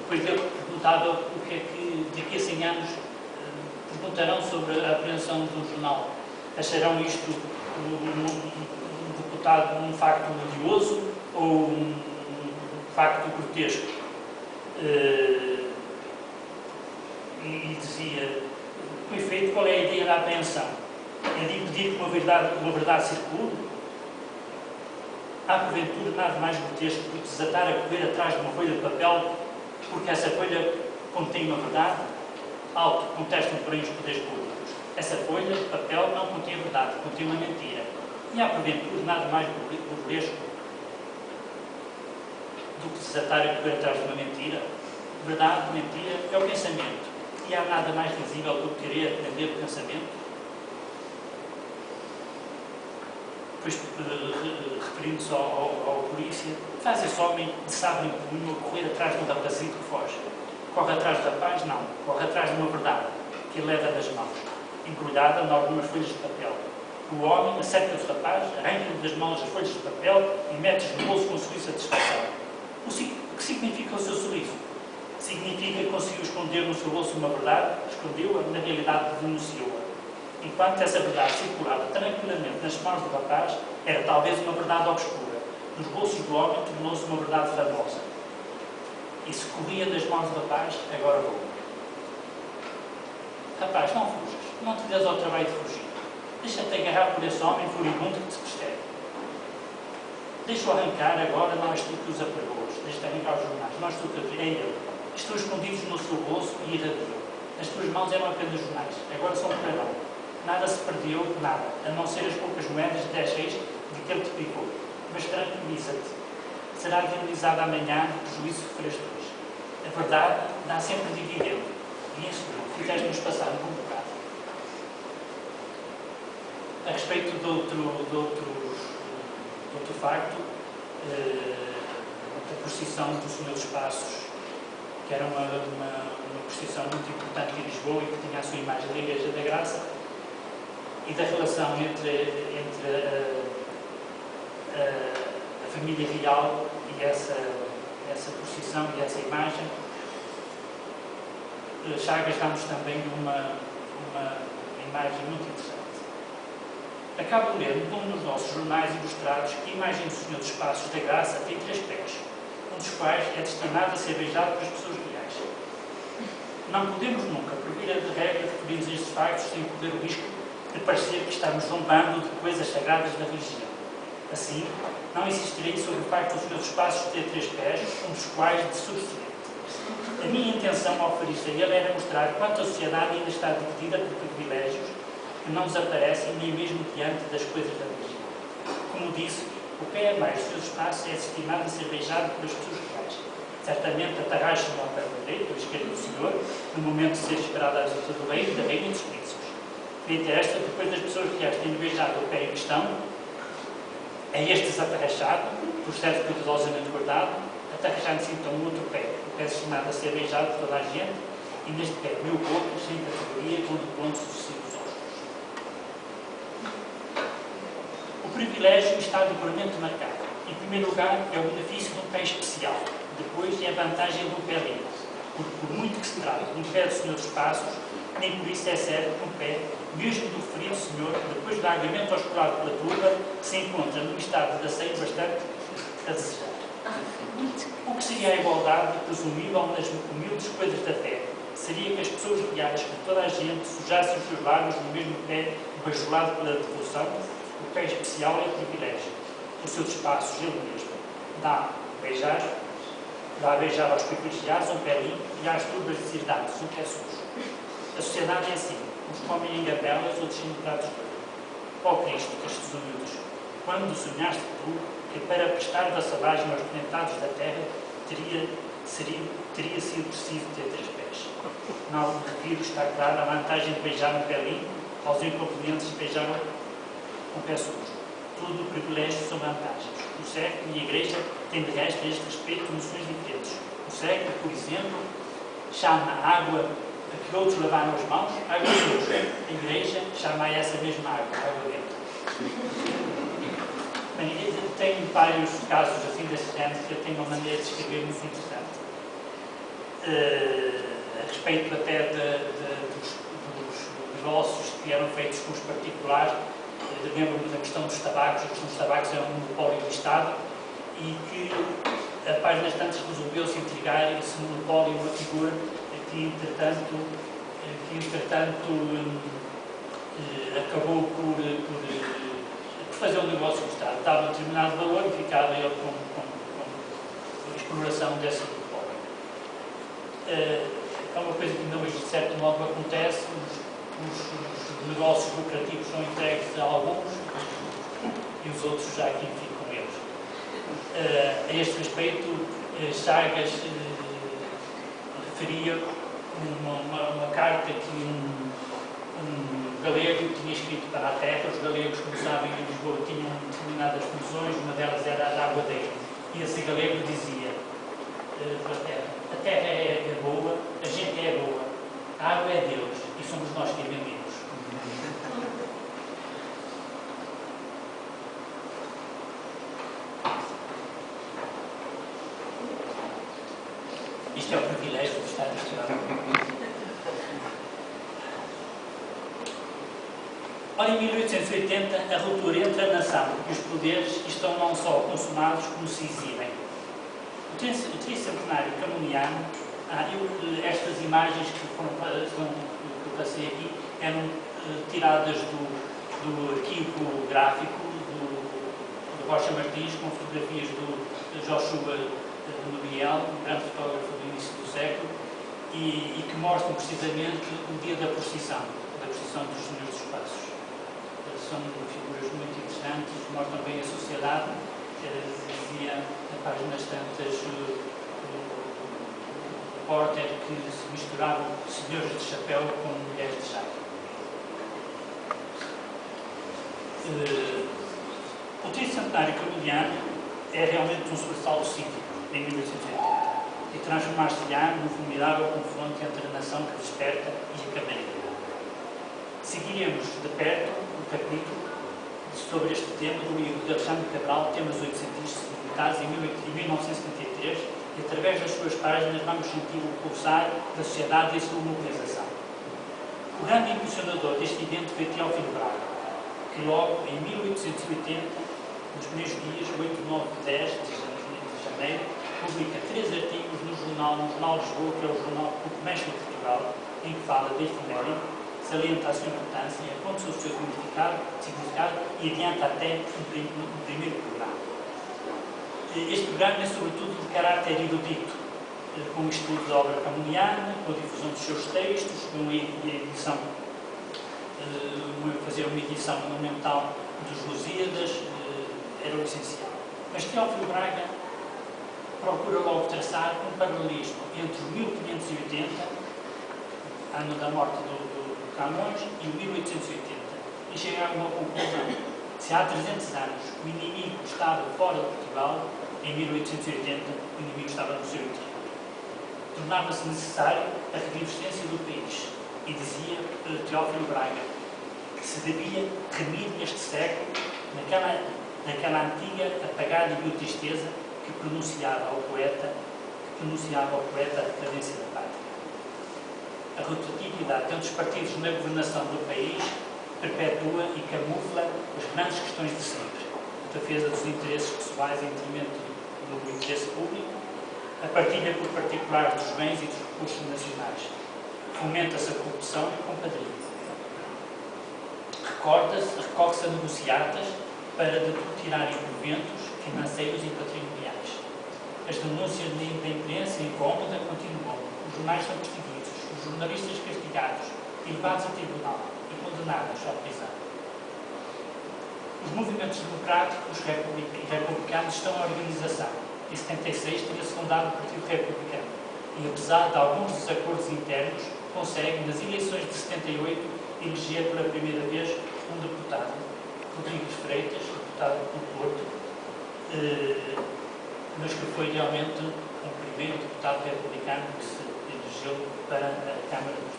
depois dele perguntava o que é que daqui a 100 anos perguntarão sobre a apreensão do jornal. Acharão isto um deputado um facto odioso ou um facto grotesco? E dizia, com efeito, qual é a ideia da apreensão? É de impedir que uma verdade circule? Há, porventura, nada mais grotesco do que desatar a correr atrás de uma folha de papel porque essa folha contém uma verdade? Alto, contestam, porém, os poderes públicos. Essa folha de papel não contém a verdade, contém uma mentira. E há, porventura, nada mais burlesco do que desatar a correr atrás de uma mentira? Verdade, mentira, é o pensamento. E há nada mais risível do que querer aprender o pensamento? Depois, referindo-se ao polícia, faz esse homem de sabre em punho a correr atrás de um rapazito que foge. Corre atrás do rapaz? Não. Corre atrás de uma verdade que ele leva das mãos, embrulhada em algumas folhas de papel. O homem acerca do rapaz, arranca-lhe das mãos as folhas de papel e mete-as no bolso com um sorriso satisfatório. O que significa o seu sorriso? Significa que conseguiu esconder no seu bolso uma verdade, escondeu-a, na realidade denunciou-a. Enquanto essa verdade circulava tranquilamente nas mãos do rapaz, era talvez uma verdade obscura. Nos bolsos do homem tornou-se uma verdade famosa. E se corria das mãos do rapaz, agora vou. Rapaz, não fujas. Não te des ao trabalho de fugir. Deixa-te agarrar por esse homem furibundo que te persegue. Deixa-o arrancar agora, não és tu que os apregoas. Deixa-te arrancar os jornais. Não és tu que é ele. Estão escondidos no seu bolso e irradiou. Nas tuas mãos eram apenas jornais. Agora são para não. Nada se perdeu, nada, a não ser as poucas moedas de 10 reis de que ele te picou. Mas tranquiliza-te. Será divinizada amanhã o juízo que fizeste hoje. A verdade dá sempre dividendo. E isso fizeste-nos passar um bom bocado. A respeito de outro facto, da procissão do Senhor dos Passos, que era uma procissão muito importante em Lisboa e que tinha a sua imagem da Igreja da Graça, e da relação entre a família real e essa procissão e essa imagem. Chagas dá-nos também uma imagem muito interessante. Acabo de ler num dos nossos jornais ilustrados que a imagem do Senhor dos Passos da Graça tem 3 pés, um dos quais é destinado a ser beijado pelas pessoas reais. Não podemos nunca, por via de regra, referir estes factos sem correr o risco de parecer que estamos zombando de coisas sagradas da religião. Assim, não insistirei sobre o facto do Senhor dos Passos ter 3 pés, um dos quais de subsequente. A minha intenção ao referir-se a ele era mostrar quanto a sociedade ainda está dividida por privilégios que não desaparecem nem mesmo diante das coisas da religião. Como disse, o pé a mais do Senhor dos Passos é destinado a ser beijado pelas pessoas reais. Certamente atarraste no pé direito, ou esquerdo do Senhor, no momento de ser esperada a visita do rei e da rainha dos príncipes. Feita esta, depois das pessoas reais terem beijado o pé em questão, é este desatarrachado, por certo cuidadosamente guardado, atarrachando-se então um outro pé, o pé destinado a ser beijado por toda a gente, e neste pé 1000 outros, sem categoria, com pontos sucessivos ósculos. O privilégio está devidamente marcado. Em primeiro lugar, é o benefício de um pé especial. Depois é a vantagem do pé limpo, porque por muito que se trate de um pé do Senhor dos Passos, nem por isso é certo que um pé, mesmo do referido Senhor, depois do largamento ausculado pela turba, se encontra num estado de asseio bastante a desejar. O que seria a igualdade presumível nas humildes coisas da fé? Seria que as pessoas reais, que toda a gente, sujassem os seus lábios no mesmo pé, bajulado pela devoção. O pé especial é o privilégio. O seu espaço, ele mesmo, dá a beijar aos privilegiados um pé limpo e às turbas de cidades um pé sujo. A sociedade é assim. Uns comem em gabelas, outros em pratos de ouro. Ó Cristo, estes humildes, quando sonhaste tu que para prestar vassalagem aos penetados da terra teria sido preciso ter 3 pés? Não me refiro, está claro, a vantagem de beijar um pé limpo, aos inconvenientes de beijar um pé sujo. Tudo o privilégio são vantagens. O século e a Igreja têm de resto a este respeito noções diferentes. O século, por exemplo, chama a água a que outros lavaram as mãos, água suja. A Igreja chama a essa mesma água benta. Bem, eu tenho vários casos assim desse género que eu tenho uma maneira de escrever muito interessante. a respeito até dos negócios que eram feitos com os particulares. Lembro-me da questão dos tabacos. A questão dos tabacos é um monopólio do Estado e que, a páginas tantas, resolveu-se integrar esse monopólio em uma figura que, entretanto, acabou por fazer um negócio do Estado. Dava um determinado valor e ficava ele com a exploração desse monopólio. É uma coisa que ainda hoje, de certo modo, acontece. Os negócios lucrativos são entregues a alguns e os outros já aqui ficam com eles. A este respeito, Chagas referia uma carta que um galego tinha escrito para a terra. Os galegos, como sabem, em Lisboa tinham determinadas funções, uma delas era a da aguadeira. E esse galego dizia para a terra é boa, a gente é boa, a água é Deus e somos nós que a vendemos. Isto é o privilégio do Estado Nacional. Ora, em 1880, a ruptura entre a nação e os poderes estão não só consumados, como se exibem. O tricentenário camoniano, estas imagens que eu passei aqui, eram tiradas do arquivo gráfico do Rocha Martins, com fotografias do Joshua Nobiel, um grande fotógrafo do início do século, e que mostram precisamente o dia da procissão dos Senhores dos Passos. São figuras muito interessantes, mostram bem a sociedade. Dizia na páginas tantas o repórter que se misturavam senhores de chapéu com mulheres de chá. O tricentenário camoniano é realmente um sobressalto cívico em 1880 e transformar-se-á num formidável confronto entre a nação que desperta e a camareira. Seguiremos de perto o capítulo sobre este tema do livro de Alexandre Cabral, Temas Oitocentistas, publicados em 1973, e através das suas páginas vamos sentir o pulsar da sociedade e a sua mobilização. O grande impulsionador deste evento foi Teófilo Braga, que logo em 1880, nos primeiros dias, 8, 9 e 10 de janeiro, publica 3 artigos no Jornal Lisboa, que é o jornal do Comércio de Portugal, em que fala da efeméride, salienta a sua importância, aponta o seu significado e adianta até um primeiro programa. Este programa é sobretudo de caráter erudito, com o estudo da obra camoniana, com a difusão dos seus textos, com a edição, fazer uma edição monumental dos Lusíadas, era o essencial. Mas Teófilo Braga procura logo traçar um paralelismo entre o 1580, ano da morte do Camões, e o 1880, e chegar a uma conclusão. Se há 300 anos o inimigo estava fora de Portugal, em 1880 o inimigo estava no seu interior. Tornava-se necessário a revivescência do país, e dizia Teófilo Braga que se devia remir neste século naquela antiga apagada e tristeza que pronunciava ao poeta a decadência da pátria. A rotatividade de outros partidos na governação do país perpetua e camufla as grandes questões de sempre: a defesa dos interesses pessoais em detrimento do interesse público, a partilha por particulares dos bens e dos recursos nacionais, fomenta-se a corrupção e o compadrismo. Recorre-se a negociatas para de tudo tirarem proventos financeiros e patrimoniais. As denúncias da imprensa incómoda continuam, os jornais são perseguidos, os jornalistas castigados e levados a tribunal e condenados à prisão. Os movimentos democráticos e republicanos estão em organização. Em 76 tinha-se fundado o Partido Republicano e, apesar de alguns desacordos internos, consegue, nas eleições de 78, eleger pela primeira vez um deputado, Rodrigues Freitas, deputado do Porto, mas que foi realmente o primeiro deputado republicano que se elegeu para a Câmara dos